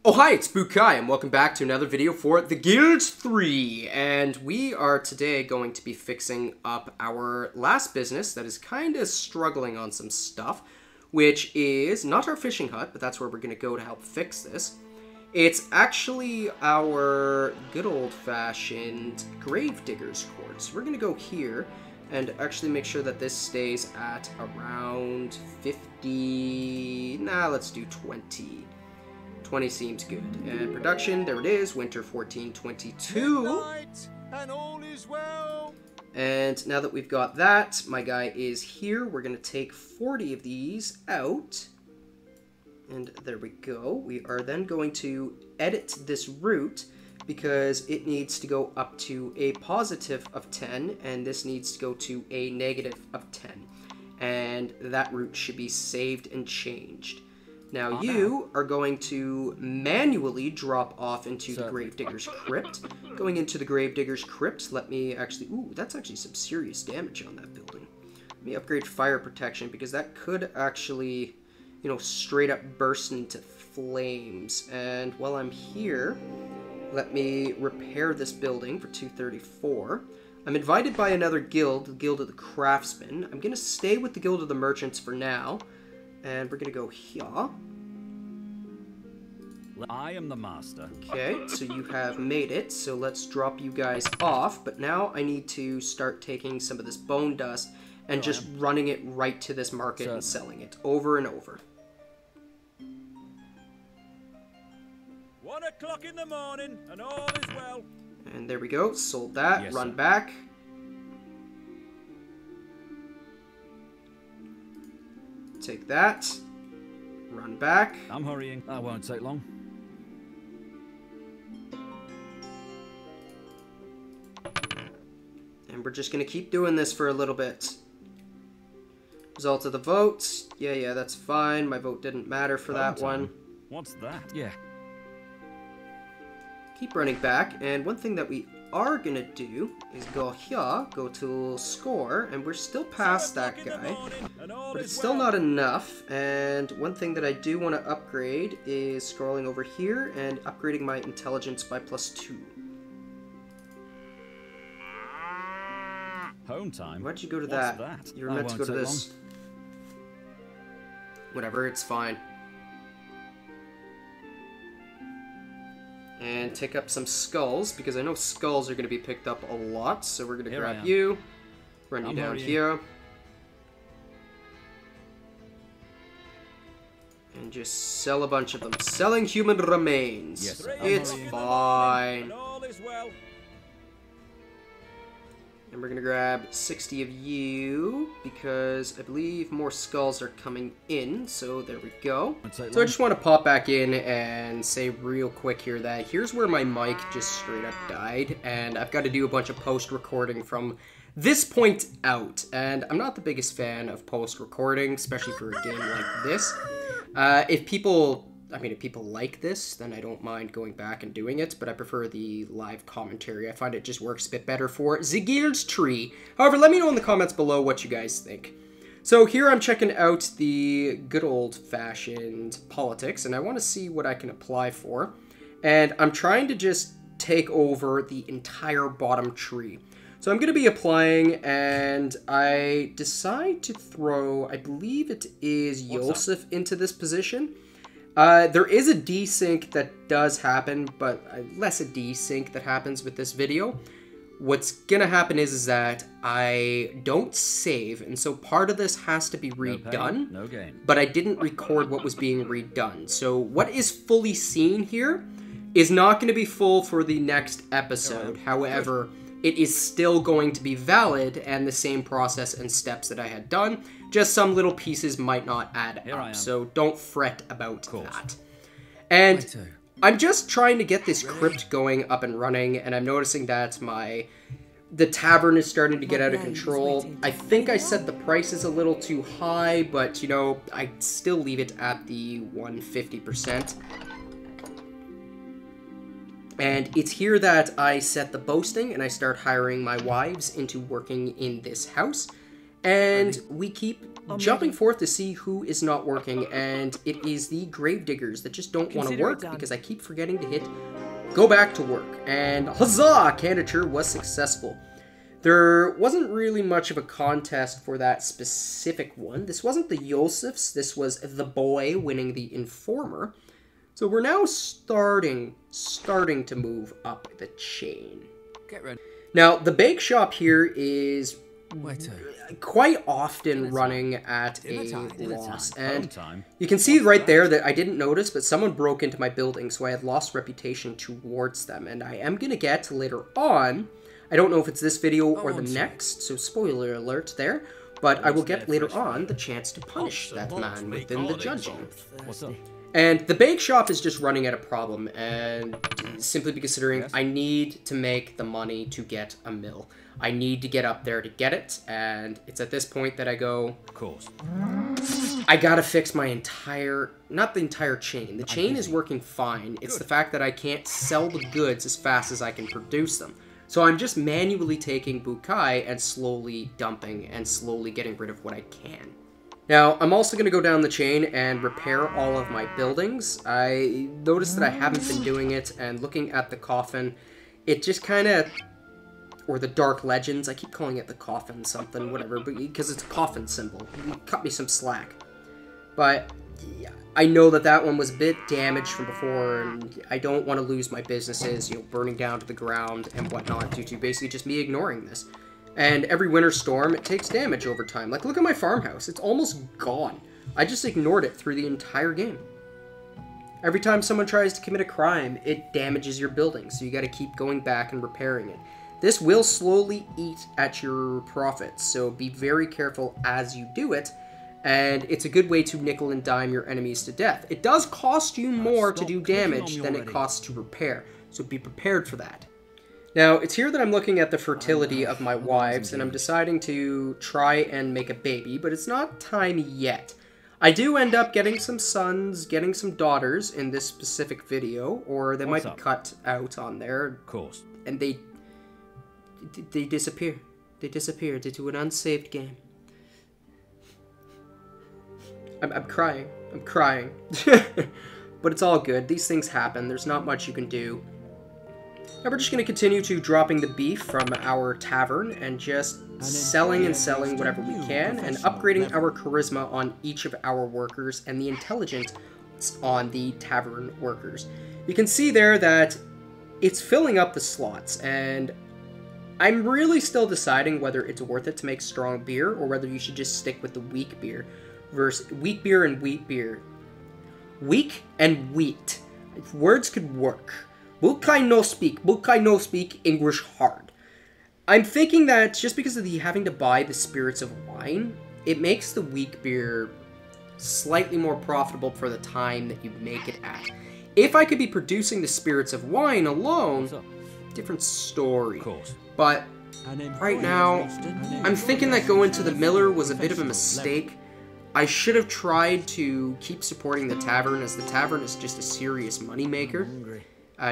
Oh hi, it's Bukai, and welcome back to another video for The Guild 3, and we are today going to be fixing up our last business that is kind of struggling on some stuff, which is not our fishing hut, but that's where we're going to go to help fix this. It's actually our good old-fashioned Gravedigger's Quartz. We're going to go here and actually make sure that this stays at around 50... let's do 20. 20 seems good. And production, there it is, winter 1422. And all is well. And now that we've got that, my guy is here. We're going to take 40 of these out. And there we go. We are then going to edit this route because it needs to go up to a positive of 10, and this needs to go to a negative of 10. And that route should be saved and changed. Now you are going to manually drop off into the Gravedigger's Crypt. Going into the Gravedigger's Crypt, let me actually... Ooh, that's actually some serious damage on that building. Let me upgrade fire protection because that could actually, you know, straight up burst into flames. And while I'm here, let me repair this building for 234. I'm invited by another guild, the Guild of the Craftsmen. I'm going to stay with the Guild of the Merchants for now. And we're going to go here. I am the master. Okay, so you have made it. So let's drop you guys off. But now I need to start taking some of this bone dust and just running it right to this market and selling it over and over. 1 o'clock in the morning and all is well. And there we go. Sold that. Yes, Run sir. back. Take that. Run back. I'm hurrying. That won't take long. And we're just going to keep doing this for a little bit. Result of the vote. Yeah, that's fine. My vote didn't matter for that one. What's that? Yeah. Keep running back. And one thing that we are going to do is go here, go to score, and we're still past that guy. But it's still not enough. And one thing that I do want to upgrade is scrolling over here and upgrading my intelligence by +2. Home time. Why'd you go to What's that? You were meant to go to this. Whatever, it's fine. And take up some skulls, because I know skulls are going to be picked up a lot, so we're going to grab you, run you down here, and just sell a bunch of them. Selling human remains. Yes, it's fine. And all is well. And we're going to grab 60 of you, because I believe more skulls are coming in, so there we go. So I just want to pop back in and say real quick here that here's where my mic just straight up died, and I've got to do a bunch of post-recording from this point out, and I'm not the biggest fan of post-recording, especially for a game like this. If people like this, then I don't mind going back and doing it, but I prefer the live commentary. I find it just works a bit better for The Guild 3. However, let me know in the comments below what you guys think. So here I'm checking out the good old-fashioned politics, and I want to see what I can apply for. And I'm trying to just take over the entire bottom tree. So I'm going to be applying, and I decide to throw, I believe it is Yosef into this position. There is a desync that does happen, but less a desync that happens with this video. What's gonna happen is that I don't save, and so part of this has to be redone. No gain. But I didn't record what was being redone. So what is fully seen here is not going to be full for the next episode. However, it is still going to be valid and the same process and steps that I had done. Just some little pieces might not add up, so don't fret about that. And I'm just trying to get this crypt going up and running, and I'm noticing that the tavern is starting to get out of control. I think I said the price is a little too high, but, you know, I still leave it at the 150%. And it's here that I set the boasting, and I start hiring my wives into working in this house. And we keep jumping forth to see who is not working, and it is the Gravediggers that just don't want to work because I keep forgetting to hit go back to work. And huzzah! Candidature was successful. There wasn't really much of a contest for that specific one. This wasn't the Yosefs, this was the boy winning the Informer. So we're now starting to move up the chain. Get ready. Now, the bake shop here is quite often running at a loss. And you can see right there that I didn't notice, but someone broke into my building, so I had lost reputation towards them. And I am going to get later on, I don't know if it's this video or the next, so spoiler alert there, but I will get later on the chance to punish that man within the judging. What's up? And the bake shop is just running at a problem, and simply considering I need to make the money to get a mill. I need to get up there to get it, and it's at this point that I go, Of course. I gotta fix my entire, not the entire chain. The chain is working fine. It's the fact that I can't sell the goods as fast as I can produce them. So I'm just manually taking Bukai and slowly dumping and slowly getting rid of what I can. Now, I'm also going to go down the chain and repair all of my buildings. I noticed that I haven't been doing it, and looking at the coffin, it just kind of, or the Dark Legends, I keep calling it the coffin something, whatever, but because it's a coffin symbol. Cut me some slack. But I know that that one was a bit damaged from before, and I don't want to lose my businesses, burning down to the ground and whatnot due to basically just me ignoring this. And every winter storm, it takes damage over time. Like, look at my farmhouse. It's almost gone. I just ignored it through the entire game. Every time someone tries to commit a crime, it damages your building, so you gotta keep going back and repairing it. This will slowly eat at your profits, so be very careful as you do it, and it's a good way to nickel and dime your enemies to death. It does cost you more to do damage than it costs to repair, so be prepared for that. Now, it's here that I'm looking at the fertility of my wives, and I'm deciding to try and make a baby, but it's not time yet. I do end up getting some sons, getting some daughters in this specific video, or they might be cut out on there. Of course. And they disappear. They disappear due to an unsaved game. I'm crying. I'm crying. But it's all good. These things happen. There's not much you can do. Now we're just going to continue to dropping the beef from our tavern and just selling and selling whatever we can and upgrading our charisma on each of our workers and the intelligence on the tavern workers. You can see there that it's filling up the slots, and I'm really still deciding whether it's worth it to make strong beer or whether you should just stick with the weak beer versus weak beer and wheat beer. Weak and wheat. If words could work. Bukai no speak English hard. I'm thinking that just because of the having to buy the spirits of wine, it makes the weak beer slightly more profitable for the time that you make it at. If I could be producing the spirits of wine alone, different story. Of course. But right now, I'm thinking that going to the Miller was a bit of a mistake. I should have tried to keep supporting the tavern, as the tavern is just a serious moneymaker.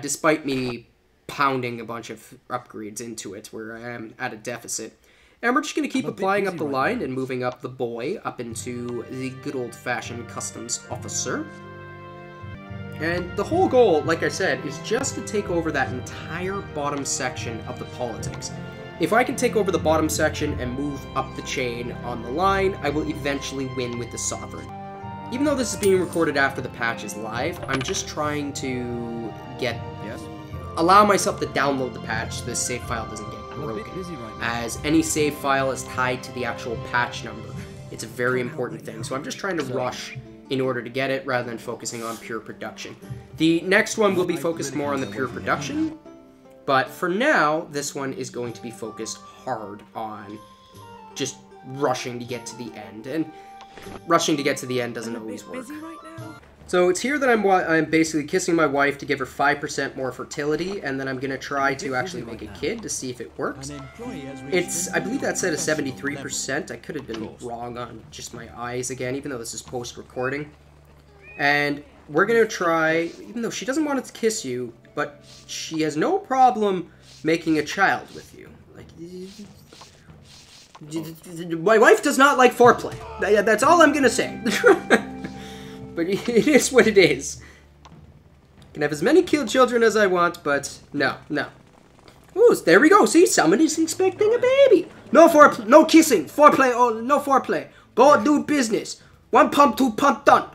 Despite me pounding a bunch of upgrades into it, where I am at a deficit. And we're just going to keep applying up the line and moving up the boy up into the good old-fashioned customs officer. And the whole goal, like I said, is just to take over that entire bottom section of the politics. If I can take over the bottom section and move up the chain on the line, I will eventually win with the Sovereign. Even though this is being recorded after the patch is live, I'm just trying to allow myself to download the patch so this save file doesn't get broken, as any save file is tied to the actual patch number. It's a very important thing, so I'm just trying to rush in order to get it rather than focusing on pure production. The next one will be focused more on the pure production, but for now, this one is going to be focused hard on just rushing to get to the end, and rushing to get to the end doesn't always work. So it's here that I'm basically kissing my wife to give her 5% more fertility, and then I'm going to try to actually make a kid to see if it works. It's, I believe that said a 73%. I could have been wrong on just my eyes again, even though this is post-recording. And we're going to try, even though she doesn't want to kiss you, but she has no problem making a child with you. Like, My wife does not like foreplay. That's all I'm gonna say. But it is what it is. I can have as many children as I want, but no. Ooh, there we go. See, somebody's expecting a baby. No foreplay, no kissing. Foreplay, oh, no foreplay. Go do business. 1 pump, 2 pump, done.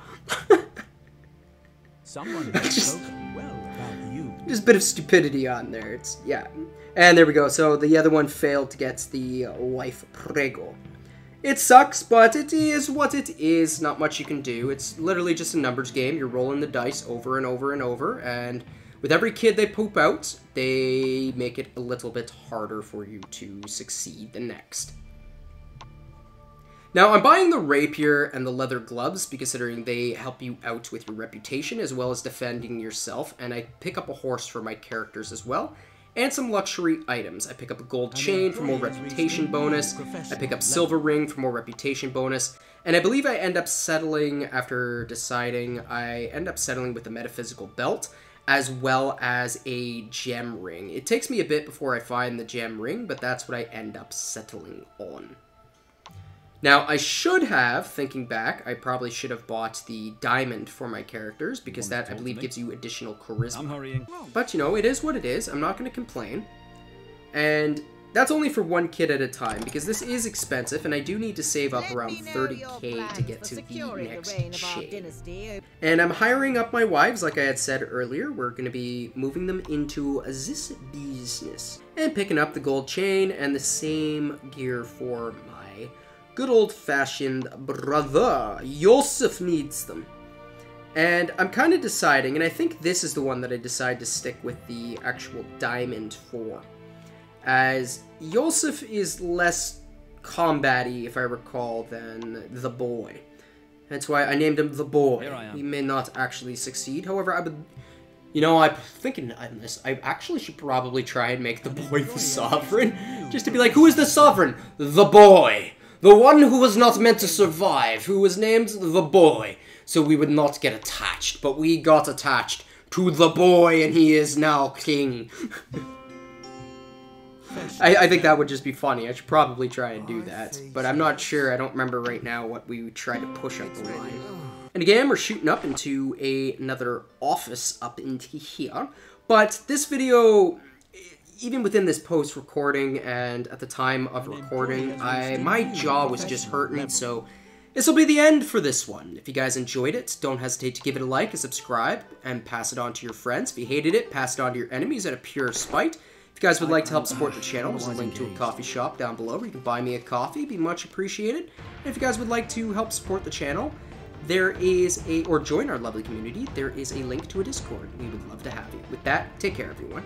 Someone has spoken well about you. Just a bit of stupidity on there. Yeah. And there we go. So the other one failed to get the wife prego. It sucks, but it is what it is. Not much you can do. It's literally just a numbers game. You're rolling the dice over and over and over, and with every kid they poop out, they make it a little bit harder for you to succeed the next. Now, I'm buying the rapier and the leather gloves, considering they help you out with your reputation, as well as defending yourself, and I pick up a horse for my characters as well. And some luxury items. I pick up a gold chain for more reputation bonus. I pick up silver ring for more reputation bonus. And I believe I end up settling, after deciding, I end up settling with the metaphysical belt, as well as a gem ring. It takes me a bit before I find the gem ring, but that's what I end up settling on. Now, I should have, thinking back, I probably should have bought the diamond for my characters, because that, I believe, gives you additional charisma. I'm hurrying. But, you know, it is what it is. I'm not going to complain. And that's only for one kid at a time, because this is expensive, and I do need to save up around 30k to get to the next chain. And I'm hiring up my wives, like I had said earlier. We're going to be moving them into this business. And picking up the gold chain and the same gear for my good old-fashioned brother. Joseph needs them. And I'm kind of deciding, and I think this is the one that I decide to stick with the actual diamond for, as Joseph is less combat-y, if I recall, than the boy. That's why I named him the boy. He may not actually succeed. However, I would... You know, I'm thinking on this. I actually should probably try and make the boy the sovereign. Just to be like, who is the sovereign? The boy. The one who was not meant to survive, who was named the boy, so we would not get attached, but we got attached to the boy, and he is now king. I think that would just be funny. I should probably try and do that, but I'm not sure. I don't remember right now what we would try to push up the line. And again, we're shooting up into another office up into here, but this video... Even within this post-recording and at the time of recording, my jaw was just hurting, so this will be the end for this one. If you guys enjoyed it, don't hesitate to give it a like, a subscribe, and pass it on to your friends. If you hated it, pass it on to your enemies out of pure spite. If you guys would like to help support the channel, there's a link to a coffee shop down below where you can buy me a coffee. It'd be much appreciated. And if you guys would like to help support the channel, there is or join our lovely community, there is a link to a Discord. We would love to have you. With that, take care, everyone.